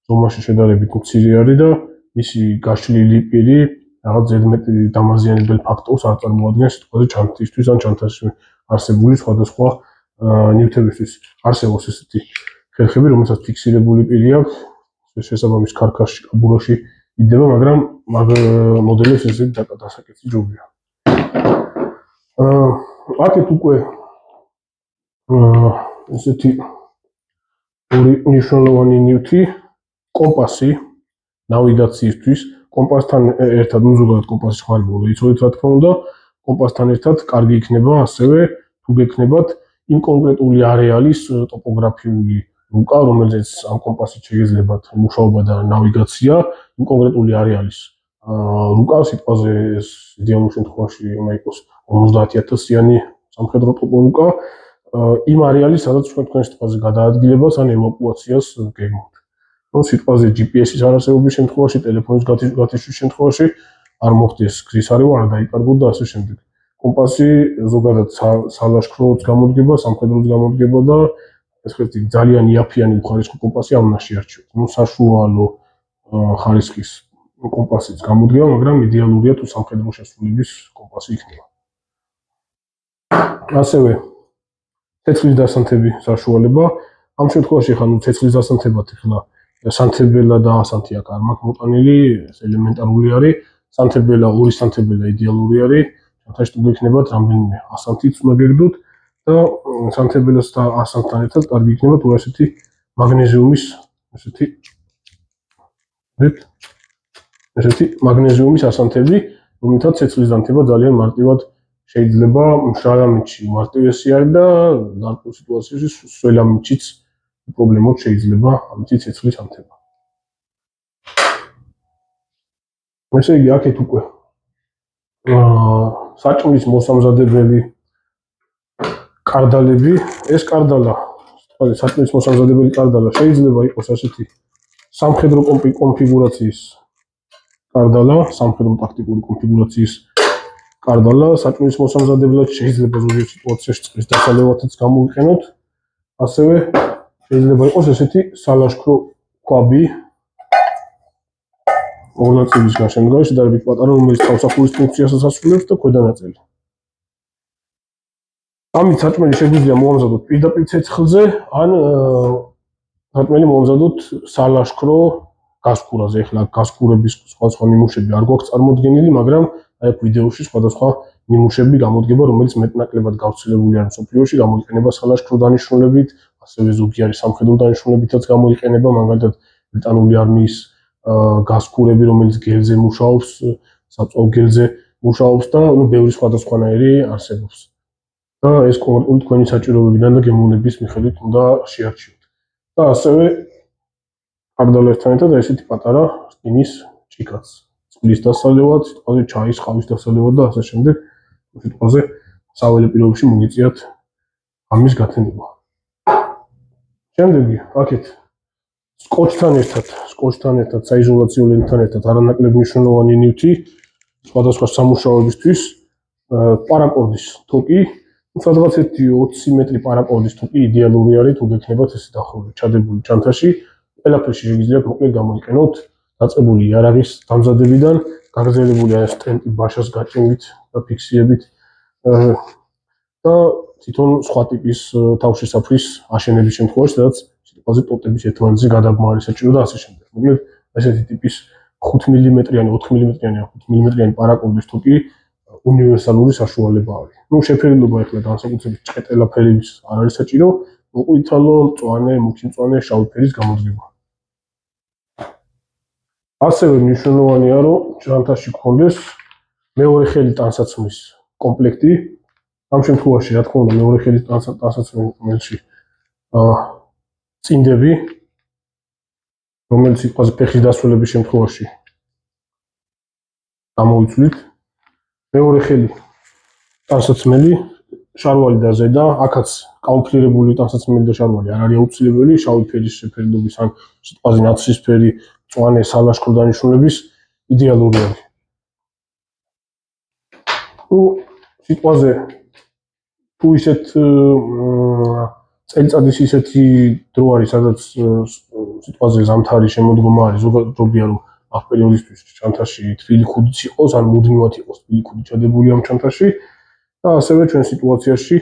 ზომაში შედარებით მცირე არის და მისი გაშლილი პირი რაღაც ზედმეტი დამაზიანებელ ფაქტორს არ წარმოადგენს სიტყვაზე ჩანთისთვის ან ჩანთაში არსებული სხვადასხვა ნივთებისთვის. არსებობს ესეთი ხერხები, რომელსაც ფიქსირებული პირი აქვს, შესაბამის ქარქაში, კაბურაში იდება, მაგრამ მაგ მოდელებს ესეთი დასაკეცი ჭობია. აქეთ უკვე ესეთი ორი მნიშვნელოვანი ნივთი, კომპასი ნავიგაციისთვის, კომპასთან ერთად, ზოგადად კომპასის ხმარება უნდა იცოდეთ რა თქმა უნდა, კომპასთან ერთად კარგი იქნება ასევე თუ გექნებათ იმ კონკრეტული არეალის ტოპოგრაფიული რუკა, რომელზეც ამ კომპასით შეგეძლებათ მუშაობა და ნავიგაცია, იმ კონკრეტული არეალის რუკა, სიტყვაზე ეს იდეალურ შემთხვევაში უნდა იყოს 50000-იანი სამხედრო ტოპორუკა, იმ არეალის, სადაც თქვენ სიტყვაზე გადაადგილებას ან ევაკუაციას გეგმავთ. სიტყვაზე GPS-ის არარსებობის შემთხვევაში, ტელეფონის გათიშვის შემთხვევაში არ მოხდეს გზის არევა, არ დაიკარგოთ და ასე შემდეგ. კომპასი ზოგადად სალაშქროც გამოდგება, სამხედროც გამოდგება და ესეთი ძალიან იაფიანი უხარისხო კომპასი არ უნდა შეარჩიოთ. საშუალო ხარისხის კომპასიც გამოდგება, მაგრამ იდეალურია თუ სამხედრო შესრულების კომპასი იქნება. ასევე ცეცხლის დასანთები საშუალება. ამ შემთხვევაში ხან ცეცხლის დასანთებად ახლა სანთებელა და ასანთი აქ არ მაქვს მოტანილი, ეს ელემენტარული არის. სანთებელა, ორი სანთებელა იდეალური არის. ჩანთაში თუ გექნებათ რამდენიმე ასანთიც უნდა გეგდოთ და სანთებელას და ასანთთან ერთად კარგი იქნება თუ ესეთი მაგნეზიუმის მაგნეზიუმის ასანთები, რომელთაც ცეცხლის დანთება ძალიან მარტივად შეიძლება. მშრალამითში მარტივესი არის და გარკვეულ სიტუაციაში სველამითშიც პრობლემოთ შეიძლება ამით ცეცხლის ანთება. ესე იგი, აქეთ უკვე საჭმლის მოსამზადებელი კარდალები, ეს კარდალა, საჭმლის მოსამზადებელი კარდალა შეიძლება იყოს ასეთი სამხედრო კონფიგურაციის კარდალა, სამხედრო ტაქტიკური კონფიგურაციის კარდალა, საჭმლის მოსამზადებლად შეიძლება ზოგიერთ სიტუაციაში წყლის დასალევათაც გამოვიყენოთ. ასევე შეიძლება იყოს ესეთი სალაშქრო ქვაბი ორ ნაწილისგან შემდგარი, შედარებით პატარა, რომელიც თავსახურის ფუნქციასაც ასრულებს და ქვედა ნაწილი. ამით საჭმელი შეგვიძლია მოამზადოთ პირდაპირ ცეცხლზე, ან საჭმელი მოამზადოთ სალაშქრო გასკურაზე. ახლა გასკურების სხვადასხვა ნიმუშები არ გვაქვს წარმოდგენილი, მაგრამ აი ვიდეოში სხვადასხვა ნიმუშები გამოდგება, რომელიც მეტნაკლებად გავრცელებული არის მსოფლიოში, გამოიყენება სალაშქრო დანიშნულებით, ასევე ზოგი არის სამხედრო დანიშნულებითაც გამოიყენება, მაგალითად ბრიტანული არმიის გასკურები, რომელიც გელზე მუშაობს, საწვავ გელზე მუშაობს და ბევრი სხვადასხვანაირი არსებობს. და ეს კონკრეტული თქვენი საჭიროებებიდან და გემოვნების მიხედვით უნდა შეარჩიოთ. და ასევე ხარდალებთან ერთად ესეთი პატარა რკინის ჭიქაც. წყლის დასალევად, სიტყვაზე ჩაის, ყავის დასალევად და ასე შემდეგ. სიტყვაზე საველე პირობებში მოგიწიათ ამის გათენება. შემდეგი, აქეთ სკოჩთან ერთად, საიზოლაციო ლენტთან ერთად არანაკლებ მნიშვნელოვანი ნივთი სხვადასხვა სამუშაოებისთვის პარაკორდის თოკი, სადღაც 20 მეტრი პარაკორდის თოკი იდეალური არის, თუ გექნებათ ესე დაახლოებით ჩადებული ჩანთაში, ყველაფერში შეგიძლიათ მოკლედ გამოიყენოთ დაწყებული იარაღის დამზადებიდან, გაგრძელებული არის სტენტი ბაშას გაჭიმით და ფიქსირებით და თვითონ სხვა ტიპის თავშესაფრის აშენების შემთხვევაში, სადაც სიტყვაზე ტოტების ერთმანეთზე გადაბმვა არის საჭირო და ასე შემდეგ. მოკლედ ესეთი ტიპის 5 მმ-იანი, 4 მმ-იანი, 5 მმ-იანი პარაკორდის თოკი უნივერსალური საშუალება არის. ნუ შეფერილობა ახლა განსაკუთრებით ჭყეტელა ფერის არ არის საჭირო, მოყვითალო, მწვანე, მუქი მწვანე, შავი ფერის გამოდგება. ასევე მნიშვნელოვანია, რომ ჩანთაში გქონდეს მეორე ხელი ტანსაცმლის კომპლექტი. ამ შემთხვევაში, რა თქმა უნდა, მეორე ხელის ტანსაცმელში წინდები, რომელიც სიტყვაზე ფეხის დასრულების შემთხვევაში გამოიცვლით. მეორე ხელი ტანსაცმელი, შარვალი და ზედა, აქაც კამუფლირებული ტანსაცმელი და შარვალი არ არის აუცილებელი, შავი ფერის შეფერილობის ან სიტყვაზე ნაცრისფერი, მწვანე სალაშქრო დანიშნულების იდეალური არის. ნუ სიტყვაზე თუ ისეთ წელიწადის ისეთი დრო არის, სადაც სიტყვაზე ზამთარი შემოდგომა არის, ზოგადად ჯობია რომ ამ პერიოდისთვის ჩანთაში თბილი ქუდიც იყოს, ან მუდმივად იყოს თბილი ქუდი ჩადებული ამ ჩანთაში და ასევე ჩვენ სიტუაციაში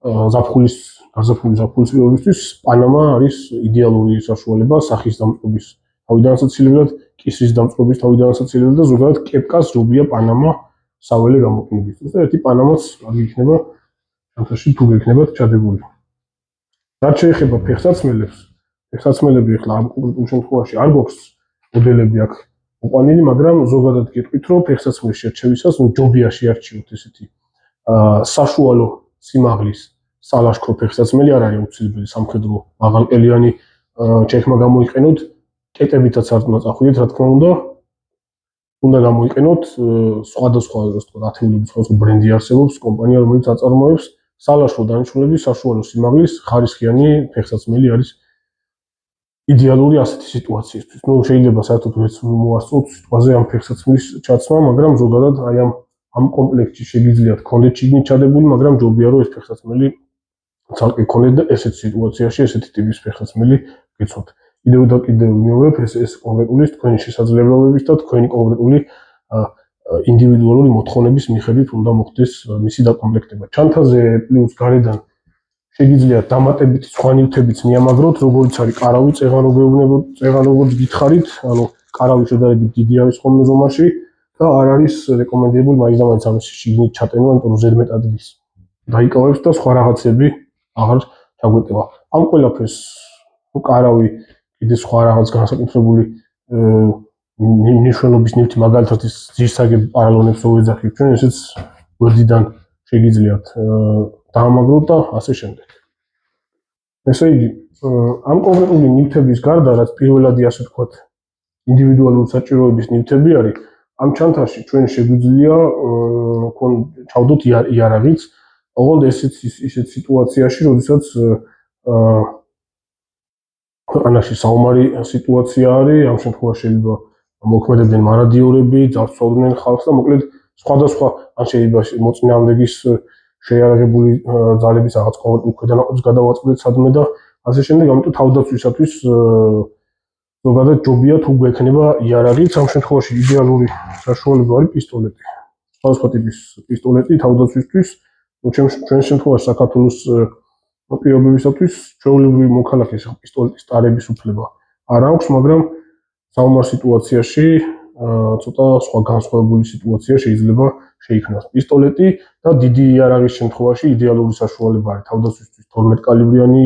გაზაფხულის პირობებისთვის პანამა არის იდეალური საშუალება სახის დამწყობის თავიდან ასაცილებლად, კისრის დამწყობის თავიდან ასაცილებლად და ზოგადად კეპკას ჯობია პანამა საველე გამოყენებისთვის და ერთი პანამაც არ იქნება ჩანთაში თუ გექნებათ ჩადებული. რაც შეეხება ფეხსაცმელებს, ფეხსაცმელები ახლა ამ კონკრეტულ შემთხვევაში არ გვაქვს მოდელები აქ მოყვანილი, მაგრამ ზოგადად გეტყვით, რომ ფეხსაცმლის შერჩევისას ჯობია შეარჩიოთ ესეთი საშუალო სიმაღლის სალაშქრო ფეხსაცმელი, არ არის აუცილებელი სამხედრო მაღალყელიანი ჩეხმა გამოიყენოთ, კეტებითაც არ უნდა წახვიდეთ, რა თქმა უნდა გამოიყენოთ სხვადასხვა ათეულების სხვადასხვა ბრენდი არსებობს, კომპანია რომელიც აწარმოებს სალაშქრო დანიშნულების საშუალო სიმაღლის ხარისხიანი ფეხსაცმელი არის იდეალური ასეთი სიტუაციისთვის. ნუ შეიძლება საერთოდ ვერც მოასწროთ სიტყვაზე ამ ფეხსაცმლის ჩაცმა, მაგრამ ზოგადად აი ამ კომპლექტში შეგიძლიათ გქონდეთ შიგნით ჩადებული, მაგრამ ჯობია რომ ეს ფეხსაცმელი ცალკე გქონდეთ და ესეთ სიტუაციაში ესეთი ტიპის ფეხსაცმელი გეცოთ. კიდევ და კიდევ ვიმეორებ ეს კონკრეტული თქვენი შესაძლებლობების და თქვენი კონკრეტული ინდივიდუალური მოთხოვნების მიხედვით უნდა მოხდეს მისი დაკომპლექტება. ჩანთაზე პლუს გარედან შეგიძლიათ დამატებითი სხვა ნივთებიც მიამაგროთ, როგორც არის კარავი, წეღან როგორც გითხარით, ანუ კარავი შედარებით დიდი არის ხოლმე ზომაში და არ არის რეკომენდებული მაინც და მაინც ამის შიგნით ჩატენა, იმიტომ რომ ზედმეტ ადგილს დაიკავებს და სხვა რაღაცები აღარ ჩაგვეტევა. ამ ყველაფერს კარავი კიდე სხვა რაღაც განსაკუთრებული ნიშნულობის ნივთი მაგალითად ის ძირსაგებ პარალონებს ვეძახით ჩვენ, ესეც გვერდიდან შეგიძლიათ დაამაგროთ და ასე შემდეგ. ესე იგი, ამ კონკრეტული ნივთების გარდა, რაც პირველადი ასე ვთქვათ, ინდივიდუალური საჭიროების ნივთები არის, ამ ჩანთაში ჩვენ შეგვიძლია ჩავდოთ იარაღიც, ოღონდ ისეთ სიტუაციაში, როდესაც ქვეყანაში საომარი სიტუაცია არის, ამ შემთხვევაში შეიძლება მოქმედებდნენ მარადიორები, ძარცვავდნენ ხალხს და მოკლედ სხვადასხვა ან შეიძლება მოწინააღმდეგის შეიარაღებული ძალების რაღაც კონკრეტულ ქვედანაყოფს გადავაწყდეთ სადმე და ასე შემდეგ, ამიტომ თავდაცვისათვის ზოგადად ჯობია თუ გვექნება იარაღიც, ამ შემთხვევაში იდეალური საშუალება არის პისტოლეტი. სხვადასხვა ტიპის პისტოლეტი თავდაცვისთვის, ჩვენ შემთხვევაში საქართველოს პირობებისათვის ჩვეულებრივი მოქალაქეს პისტოლეტის ტარების უფლება არ აქვს, მაგრამ საომარ სიტუაციაში ცოტა სხვა განსხვავებული სიტუაცია შეიძლება შეიქმნას. პისტოლეტი და დიდი იარაღის შემთხვევაში იდეალური საშუალება არის თავდაცვისთვის 12 კალიბრიანი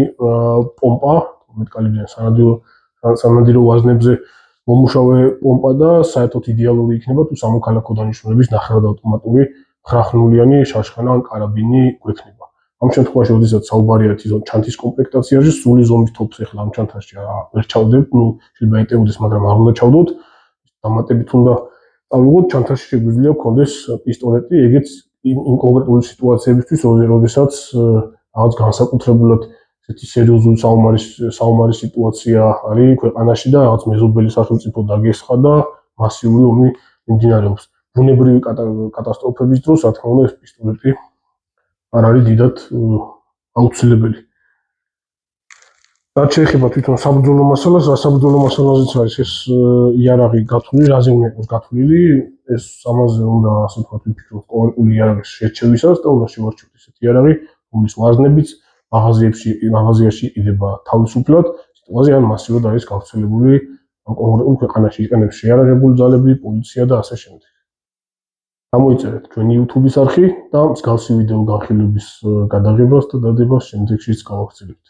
პომპა, 12 კალიბრიანი სანადირო ვაზნებზე მომუშავე პომპა და საერთოდ იდეალური იქნება თუ სამოქალაქო დანიშნულების ნახევრად ავტომატური 9-ხნულიანი შაშხანა ან კარაბინი გვექნება. ამ შემთხვევაში, როდესაც საუბარია ჩანთის კომპლექტაციაში, სრული ზომის თოფს ეხლა ამ ჩანთაში ვერ ჩავდებთ, შეიძლება ეტეოდეს, მაგრამ არ უნდა ჩავდოთ. დამატებით უნდა წავიღოთ, ჩანთაში შეგვიძლია გქონდეს პისტოლეტი, ეგეც იმ კონკრეტული სიტუაციებისთვის, როდესაც რაღაც განსაკუთრებულად ესეთი სერიოზული საომარი სიტუაცია არის ქვეყანაში და რაღაც მეზობელი სახელმწიფო დაგესხა და მასიური ომი მიმდინარეობს. ბუნებრივი კატასტროფების დროს, რა თქმა უნდა, ეს პისტოლეტი არ არის დიდად აუცილებელი. რაც შეეხება თვითონ საბრძოლო მასალას, საბრძოლო მასალაზეც არის ეს იარაღი გათვლილი, რაზე უნდა იყოს გათვლილი, ეს ამაზე უნდა ასე ვთქვათ, ვიფიქროთ კონკრეტული იარაღის შერჩევისას და უნდა შევარჩიოთ ესეთი იარაღი, რომლის ვაზნებიც მაღაზიაში იყიდება თავისუფლად, სიტუაცია ან მასიურად არის გავრცელებული კონკრეტულ ქვეყანაში იყენებს შეიარაღებული ძალები, პოლიცია და ასე შემდეგ. გამოიწერეთ ჩვენი YouTube-ის არხი და მსგავსი ვიდეო განხილვების გადაღებას და დადებას შემდეგშიც გავაგრძელებთ.